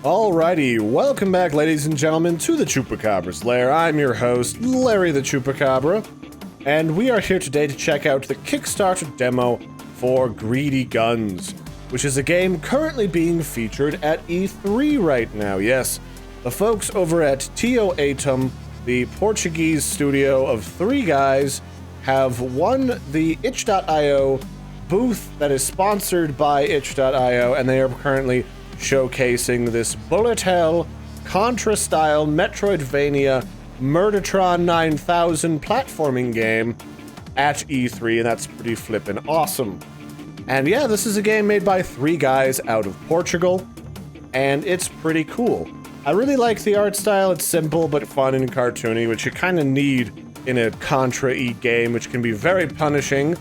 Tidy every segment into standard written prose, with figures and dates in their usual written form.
Alrighty, welcome back, ladies and gentlemen, to the Chupacabra's Lair. I'm your host, Larry the Chupacabra, and we are here today to check out the Kickstarter demo for Greedy Guns, which is a game currently being featured at E3 right now. Yes, the folks over at Tumors, the Portuguese studio of three guys, have won the itch.io booth that is sponsored by itch.io, and they are currently showcasing this bullet hell, Contra-style Metroidvania Murdertron 9000 platforming game at E3, and that's pretty flippin' awesome. And yeah, this is a game made by three guys out of Portugal, and it's pretty cool. I really like the art style. It's simple but fun and cartoony, which you kind of need in a Contra-y game, which can be very punishing.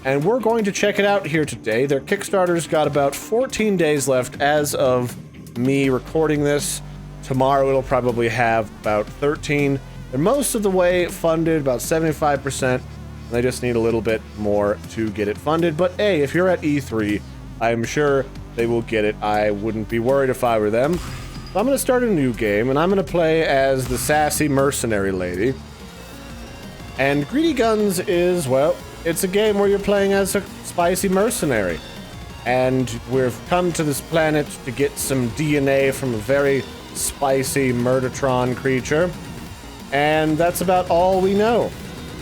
And we're going to check it out here today. Their Kickstarter's got about 14 days left as of me recording this. Tomorrow it'll probably have about 13. They're most of the way funded, about 75%. They just need a little bit more to get it funded. But hey, if you're at E3, I'm sure they will get it. I wouldn't be worried if I were them. So I'm going to start a new game, and I'm going to play as the sassy mercenary lady. And Greedy Guns is, well, it's a game where you're playing as a spicy mercenary. And we've come to this planet to get some DNA from a very spicy Murdertron creature. And that's about all we know.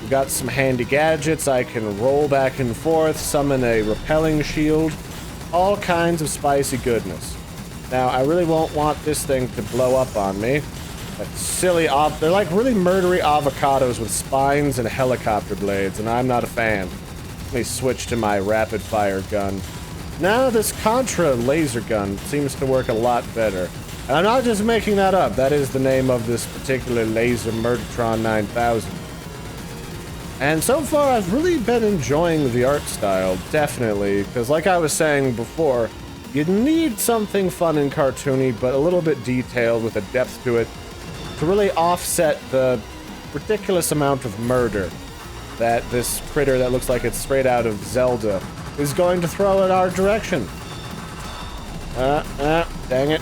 We've got some handy gadgets. I can roll back and forth, summon a repelling shield, all kinds of spicy goodness. Now, I really won't want this thing to blow up on me. That silly they're like really murdery avocados with spines and helicopter blades, and I'm not a fan. Let me switch to my rapid fire gun. Now this Contra laser gun seems to work a lot better. And I'm not just making that up. That is the name of this particular laser Murdertron 9000. And so far I've really been enjoying the art style, definitely, because like I was saying before, you need something fun and cartoony, but a little bit detailed with a depth to it, to really offset the ridiculous amount of murder that this critter that looks like it's straight out of Zelda is going to throw in our direction. Dang it.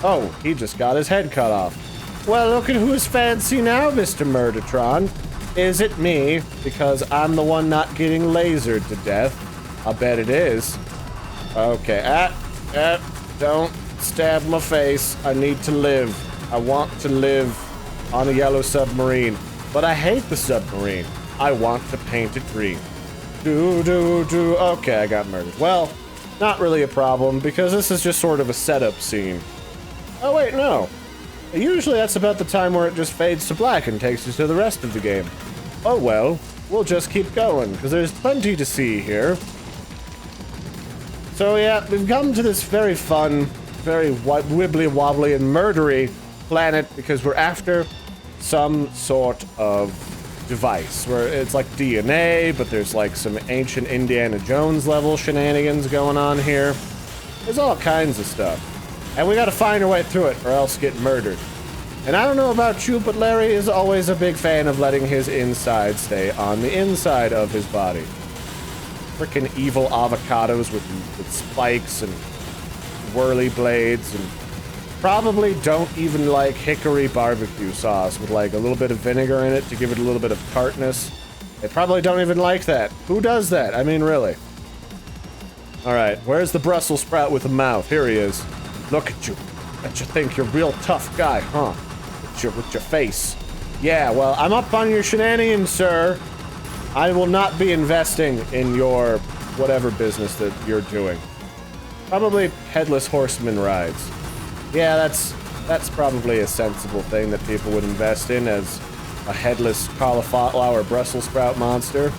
Oh, he just got his head cut off. Well, look at who's fancy now, Mr. Murdertron. Is it me? Because I'm the one not getting lasered to death. I bet it is. Okay, don't stab my face. I need to live. I want to live on a yellow submarine, but I hate the submarine. I want to paint it green. Okay, I got murdered. Well, not really a problem, because this is just sort of a setup scene. Oh wait, no. Usually that's about the time where it just fades to black and takes us to the rest of the game. Oh well, we'll just keep going, because there's plenty to see here. So yeah, we've come to this very fun, very wibbly wobbly and murdery planet because we're after some sort of device where it's like DNA, but there's like some ancient Indiana Jones level shenanigans going on here. There's all kinds of stuff. And we gotta find our way through it or else get murdered. And I don't know about you, but Larry is always a big fan of letting his inside stay on the inside of his body. Frickin' evil avocados with spikes and whirly blades, and probably don't even like hickory barbecue sauce with like a little bit of vinegar in it to give it a little bit of tartness. They probably don't even like that. Who does that? I mean, really. Alright, where's the Brussels sprout with a mouth? Here he is. Look at you. Bet you think you're a real tough guy, huh? With your face. Yeah, well, I'm up on your shenanigans, sir. I will not be investing in your whatever business that you're doing. Probably headless horseman rides. Yeah, that's probably a sensible thing that people would invest in as a headless cauliflower Brussels sprout monster.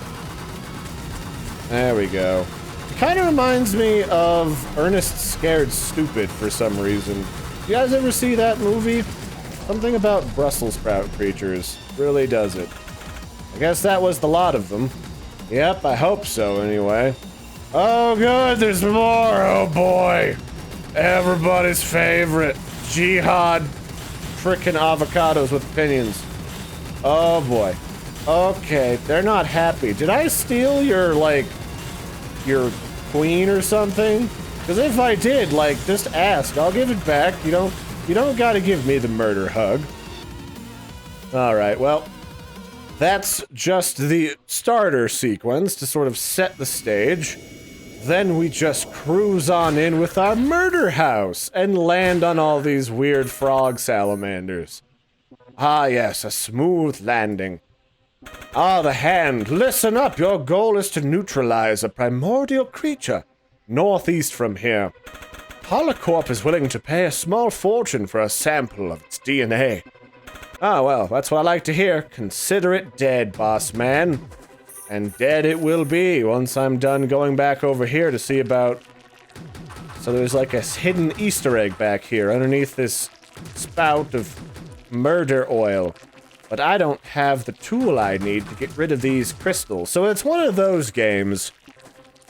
There we go. It kind of reminds me of Ernest Scared Stupid for some reason. You guys ever see that movie? Something about Brussels sprout creatures really does it. I guess that was the lot of them. Yep, I hope so anyway. Oh good, there's more, oh boy. Everybody's favorite. Jihad. Frickin' avocados with opinions. Oh boy. Okay, they're not happy. Did I steal your, like, your queen or something? Because if I did, like, just ask. I'll give it back. You don't gotta give me the murder hug. Alright, well, that's just the starter sequence to sort of set the stage. Then we just cruise on in with our murder house and land on all these weird frog salamanders. Ah yes, a smooth landing. Ah, the hand, listen up, your goal is to neutralize a primordial creature northeast from here. Holocorp is willing to pay a small fortune for a sample of its DNA. Ah, well, that's what I like to hear. Consider it dead, boss man. And dead it will be once I'm done going back over here to see about... So there's like a hidden Easter egg back here underneath this spout of murder oil. But I don't have the tool I need to get rid of these crystals. So it's one of those games,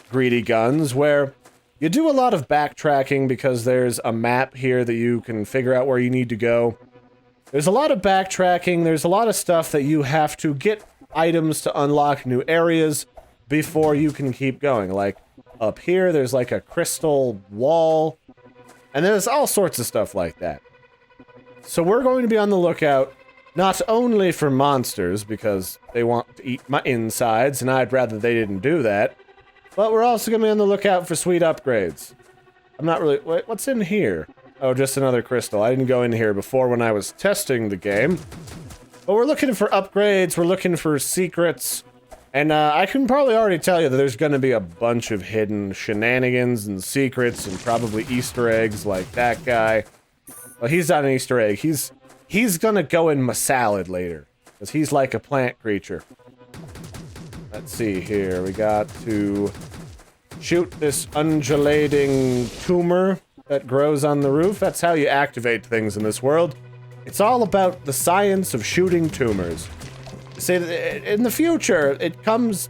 Greedy Guns, where you do a lot of backtracking because there's a map here that you can figure out where you need to go. There's a lot of backtracking, there's a lot of stuff that you have to get items to unlock new areas before you can keep going. Like, up here, there's like a crystal wall, and there's all sorts of stuff like that. So we're going to be on the lookout not only for monsters, because they want to eat my insides, and I'd rather they didn't do that, but we're also going to be on the lookout for sweet upgrades. I'm not really... Wait, what's in here? Oh, just another crystal. I didn't go in here before when I was testing the game. But we're looking for upgrades, we're looking for secrets, and I can probably already tell you that there's going to be a bunch of hidden shenanigans and secrets and probably Easter eggs like that guy. Well, he's not an Easter egg. He's gonna go in my salad later, because he's like a plant creature. Let's see here. We got to shoot this undulating tumor that grows on the roof. That's how you activate things in this world. It's all about the science of shooting tumors. See, in the future, it comes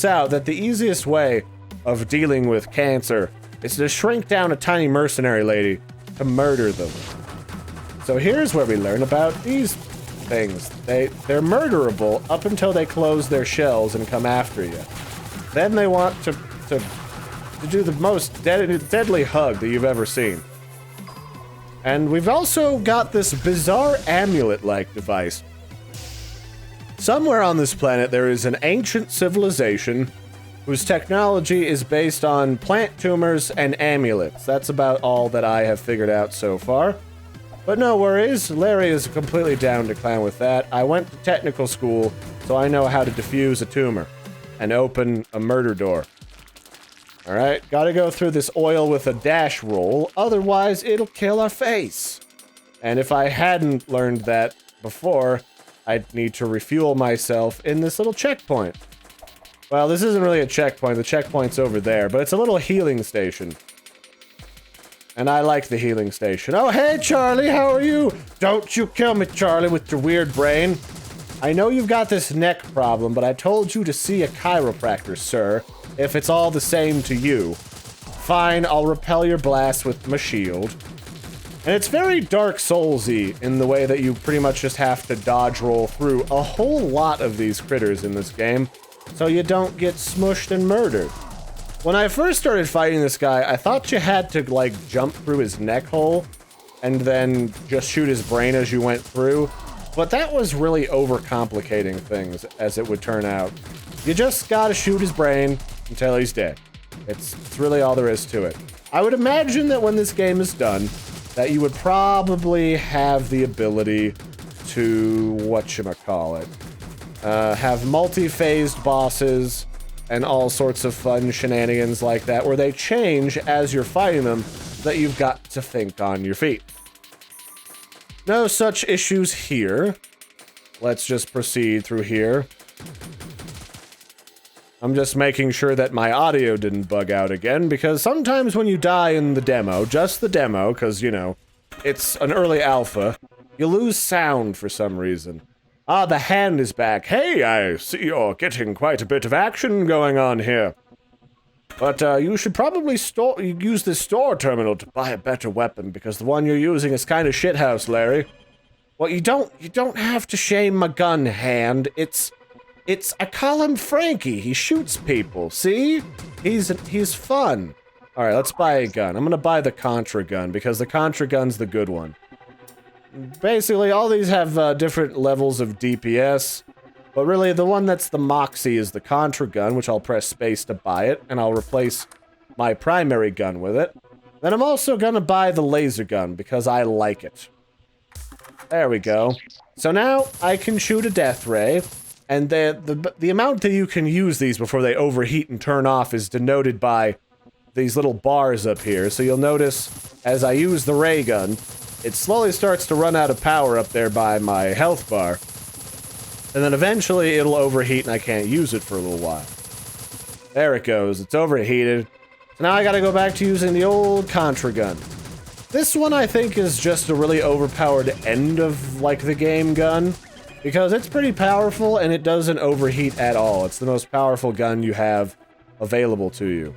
out that the easiest way of dealing with cancer is to shrink down a tiny mercenary lady to murder them. So here's where we learn about these things. They're murderable up until they close their shells and come after you. Then they want to do the most deadly hug that you've ever seen. And we've also got this bizarre amulet-like device. Somewhere on this planet there is an ancient civilization whose technology is based on plant tumors and amulets. That's about all that I have figured out so far. But no worries, Larry is completely down to clown with that. I went to technical school, so I know how to defuse a tumor and open a murder door. Alright, gotta go through this oil with a dash roll, otherwise it'll kill our face. And if I hadn't learned that before, I'd need to refuel myself in this little checkpoint. Well, this isn't really a checkpoint, the checkpoint's over there, but it's a little healing station. And I like the healing station. Oh, hey, Charlie, how are you? Don't you kill me, Charlie, with your weird brain. I know you've got this neck problem, but I told you to see a chiropractor, sir, if it's all the same to you. Fine, I'll repel your blast with my shield. And it's very Dark Souls-y in the way that you pretty much just have to dodge roll through a whole lot of these critters in this game, so you don't get smushed and murdered. When I first started fighting this guy, I thought you had to, like, jump through his neck hole and then just shoot his brain as you went through. But that was really overcomplicating things, as it would turn out. You just gotta shoot his brain until he's dead. It's really all there is to it. I would imagine that when this game is done, that you would probably have the ability to, whatchamacallit, have multi-phased bosses and all sorts of fun shenanigans like that, where they change as you're fighting them, that you've got to think on your feet. No such issues here. Let's just proceed through here. I'm just making sure that my audio didn't bug out again, because sometimes when you die in the demo, just the demo, because, you know, it's an early alpha, you lose sound for some reason. Ah, the hand is back. Hey, I see you're getting quite a bit of action going on here. But you should probably use this store terminal to buy a better weapon, because the one you're using is kind of shithouse, Larry. Well, you don't have to shame my gun hand. I call him Frankie. He shoots people. See? He's fun. Alright, let's buy a gun. I'm gonna buy the Contra gun, because the Contra gun's the good one. Basically, all these have different levels of DPS, but really the one that's the Moxie is the Contra gun, which I'll press space to buy it, and I'll replace my primary gun with it. Then I'm also gonna buy the laser gun, because I like it. There we go. So now, I can shoot a death ray, and the amount that you can use these before they overheat and turn off is denoted by these little bars up here. So you'll notice, as I use the ray gun, it slowly starts to run out of power up there by my health bar. And then eventually it'll overheat and I can't use it for a little while. There it goes, it's overheated. So now I gotta go back to using the old Contra gun. This one I think is just a really overpowered end of, like, the game gun. Because it's pretty powerful and it doesn't overheat at all. It's the most powerful gun you have available to you.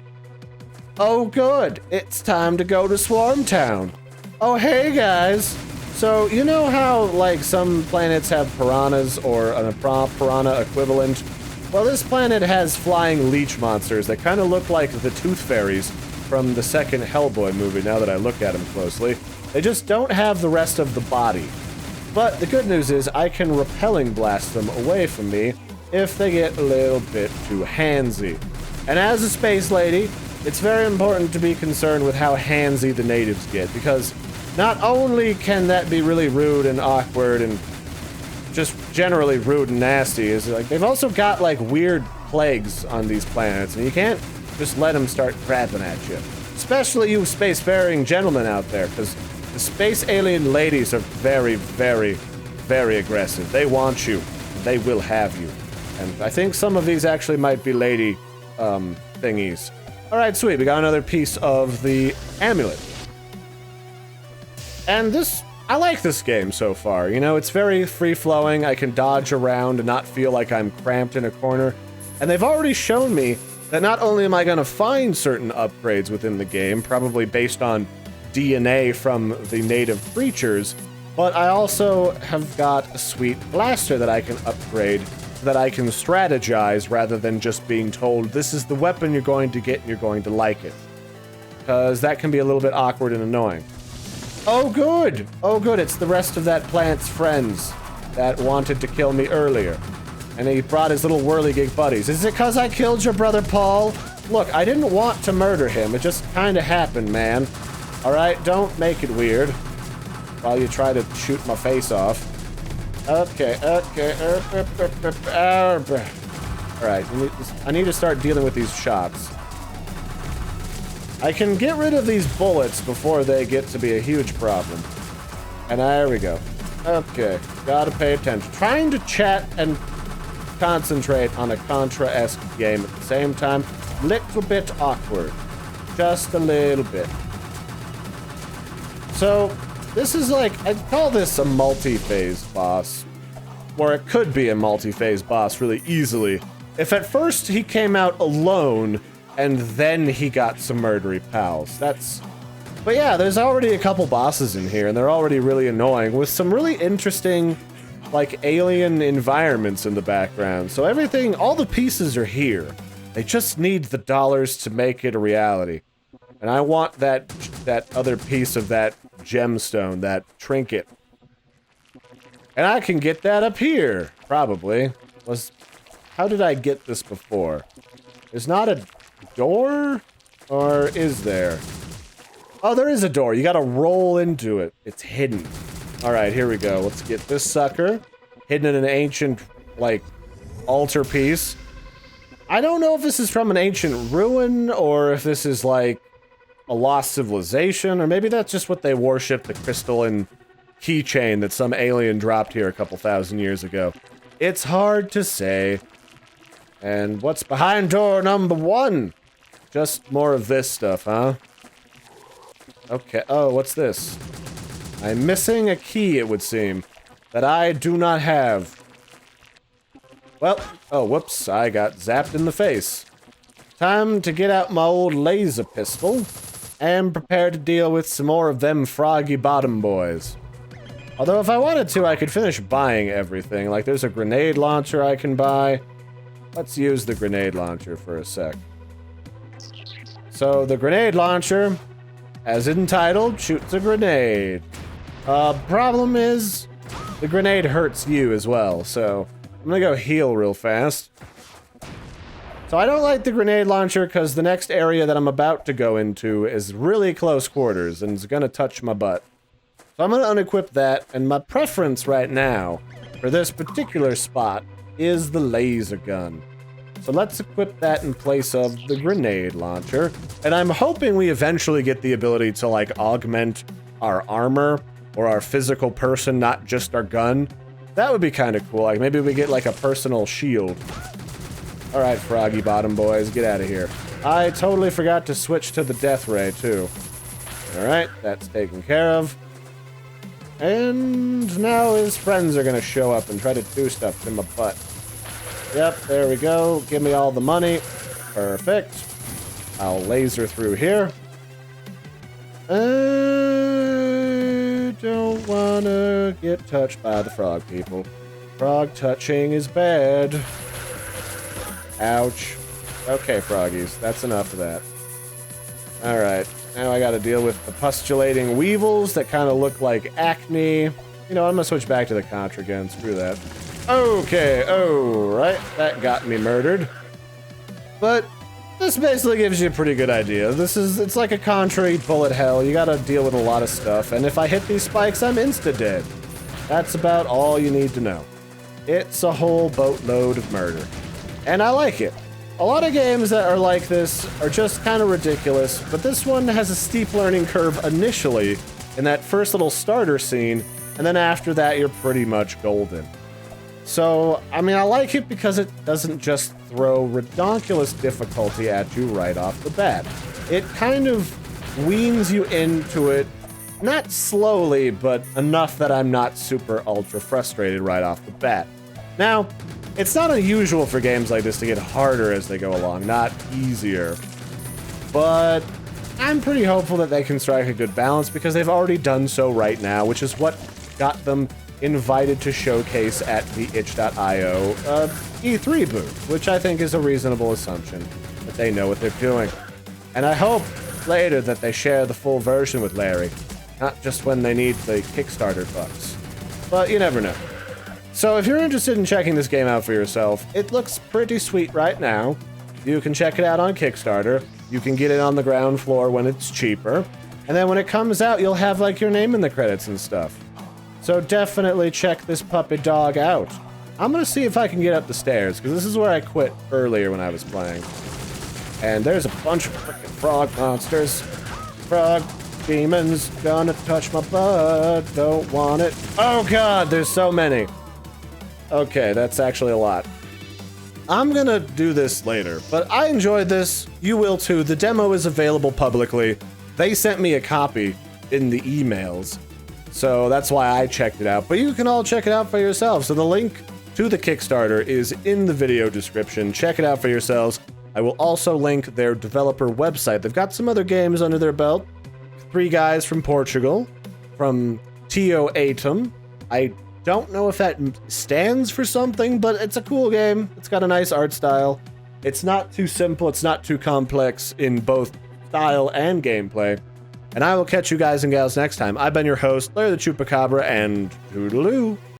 Oh good, it's time to go to Swarm Town. Oh hey guys. So you know how like some planets have piranhas or a piranha equivalent? Well, this planet has flying leech monsters that kind of look like the Tooth Fairies from the second Hellboy movie now that I look at them closely. They just don't have the rest of the body. But the good news is I can repelling blast them away from me if they get a little bit too handsy. And as a space lady, it's very important to be concerned with how handsy the natives get, because not only can that be really rude and awkward and just generally rude and nasty, is like they've also got like weird plagues on these planets, and you can't just let them start crapping at you. Especially you spacefaring gentlemen out there, because the space alien ladies are very, very, very aggressive. They want you. They will have you. And I think some of these actually might be lady thingies. Alright, sweet. We got another piece of the amulet. And this, I like this game so far. You know, it's very free-flowing. I can dodge around and not feel like I'm cramped in a corner. And they've already shown me that not only am I going to find certain upgrades within the game, probably based on DNA from the native creatures, but I also have got a sweet blaster that I can upgrade so that I can strategize rather than just being told this is the weapon you're going to get and you're going to like it. Because that can be a little bit awkward and annoying. Oh good! Oh good, it's the rest of that plant's friends that wanted to kill me earlier. And he brought his little whirligig buddies. Is it because I killed your brother Paul? Look, I didn't want to murder him. It just kind of happened, man. Alright, don't make it weird while you try to shoot my face off. Okay, okay. Alright, I need to start dealing with these shots. I can get rid of these bullets before they get to be a huge problem. And there we go. Okay, gotta pay attention. Trying to chat and concentrate on a Contra-esque game at the same time. Little bit awkward. Just a little bit. So, this is like, I'd call this a multi-phase boss. Or it could be a multi-phase boss really easily. If at first he came out alone, and then he got some murdery pals. But yeah, there's already a couple bosses in here, and they're already really annoying, with some really interesting, like, alien environments in the background. So everything, all the pieces are here. They just need the dollars to make it a reality. And I want that other piece of that gemstone, that trinket. And I can get that up here, probably. How did I get this before? There's not a door? Or is there? Oh, there is a door. You gotta roll into it. It's hidden. Alright, here we go. Let's get this sucker. Hidden in an ancient, like, altar piece. I don't know if this is from an ancient ruin, or if this is, like, a lost civilization, or maybe that's just what they worship, the crystalline keychain that some alien dropped here a couple thousand years ago. It's hard to say. And what's behind door number 1? Just more of this stuff, huh? Okay, oh, what's this? I'm missing a key, it would seem, that I do not have. Well, oh, whoops, I got zapped in the face. Time to get out my old laser pistol and prepare to deal with some more of them froggy bottom boys. Although if I wanted to, I could finish buying everything. Like, there's a grenade launcher I can buy. Let's use the grenade launcher for a sec. So the grenade launcher, as entitled, shoots a grenade. Problem is, the grenade hurts you as well, so I'm gonna go heal real fast. So I don't like the grenade launcher because the next area that I'm about to go into is really close quarters and is gonna touch my butt. So I'm gonna unequip that, and my preference right now for this particular spot is the laser gun. So let's equip that in place of the grenade launcher. And I'm hoping we eventually get the ability to like augment our armor or our physical person, not just our gun. That would be kind of cool. Like maybe we get like a personal shield. All right, Froggy Bottom boys, get out of here. I totally forgot to switch to the death ray too. All right, that's taken care of. And now his friends are gonna show up and try to do stuff to my butt. Yep, there we go. Give me all the money. Perfect. I'll laser through here. I don't wanna get touched by the frog people. Frog touching is bad. Ouch. Okay, froggies, that's enough of that. Alright, now I gotta deal with the pustulating weevils that kind of look like acne. You know, I'm gonna switch back to the Contra again, screw that. Okay, alright, that got me murdered. But this basically gives you a pretty good idea. It's like a Contra bullet hell. You gotta deal with a lot of stuff, and if I hit these spikes, I'm insta-dead. That's about all you need to know. It's a whole boatload of murder. And I like it. A lot of games that are like this are just kind of ridiculous, but this one has a steep learning curve initially in that first little starter scene, and then after that you're pretty much golden. So, I mean, I like it because it doesn't just throw redonkulous difficulty at you right off the bat. It kind of weans you into it, not slowly, but enough that I'm not super ultra frustrated right off the bat. Now, it's not unusual for games like this to get harder as they go along, not easier. But I'm pretty hopeful that they can strike a good balance because they've already done so right now, which is what got them invited to showcase at the itch.io E3 booth, which I think is a reasonable assumption that they know what they're doing. And I hope later that they share the full version with Larry, not just when they need the Kickstarter bucks. But you never know. So if you're interested in checking this game out for yourself, it looks pretty sweet right now. You can check it out on Kickstarter. You can get it on the ground floor when it's cheaper. And then when it comes out, you'll have like your name in the credits and stuff. So definitely check this puppy dog out. I'm gonna see if I can get up the stairs, because this is where I quit earlier when I was playing. And there's a bunch of freaking frog monsters. Frog demons gonna touch my butt. Don't want it. Oh god, there's so many. Okay, that's actually a lot. I'm gonna do this later, but I enjoyed this. You will too. The demo is available publicly. They sent me a copy in the emails, so that's why I checked it out. But you can all check it out for yourselves. So the link to the Kickstarter is in the video description. Check it out for yourselves. I will also link their developer website. They've got some other games under their belt. 3 guys from Portugal, from Tio Atom. I don't know if that stands for something, but it's a cool game. It's got a nice art style. It's not too simple, it's not too complex in both style and gameplay. And I will catch you guys and gals next time. I've been your host, Larry the Chupacabra, and toodaloo.